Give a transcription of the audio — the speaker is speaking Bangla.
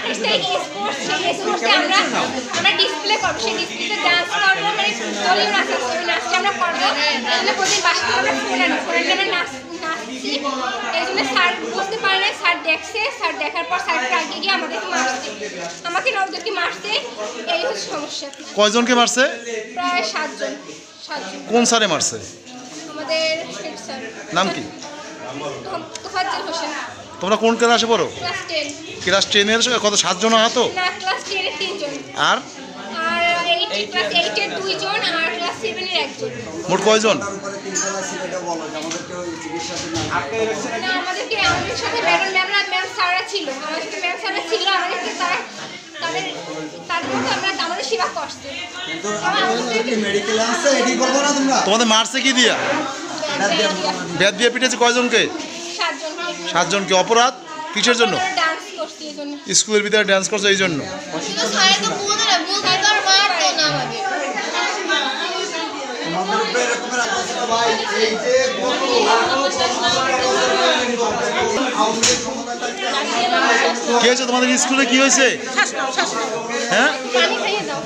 আর্টিস্টে স্পোর্টস স্পোর্টসে আমরা ডিসপ্লে করবো, সেই ডিসপ্লেতে ডান্স করবো, মানে দলীয় নাচ আছে, ওই নাচটা আমরা করবো। এগুলো প্রতিদিন বাসায় আমরা ফোনে আমরা নাচছি। এই জন্য স্যার বুঝতে পারে না, স্যার দেখছে, স্যার দেখার পর স্যারকে আগে গিয়ে আমাদেরকে মারছে, আমাকে না ওদেরকে মারছে। এই হচ্ছে সমস্যা। কয়জনকে মারছে? প্রায় 7 জন। কোন স্যারে মারছে? আমাদের হেড স্যার। নাম কি? তোফাজ্জল হোসেন। তোমরা কোন ক্লাসে পড়ো? ক্লাস 10। ক্লাস 10-এর কত 7 জন আহত? না, ক্লাস 10-এর 3 জন। আর ক্লাস 8-এর 2 জন আর ক্লাস 7-এর 1 জন। মোট কয়জন? না, আমাদেরকে আমাদের সাথে ম্যাম স্যাররা ছিল, আমাদের সাথে ম্যাম স্যাররা ছিল, আমাদেরকে তারপর আমাদের সেবা করছে। তোমাদের মারছে কি দিয়া? ব্যাট দিয়ে পিটেছে কয়জনকে? 7 জন। 7 জনকে। অপরাধ কিসের জন্য? ডান্স করছে এই জন্য। স্কুলের ভিতরে ডান্স করছে এই জন্য। কি হয়েছে তোমাদের স্কুলে? কি হয়েছে? হ্যাঁ, পানি খাইয়ে দাও।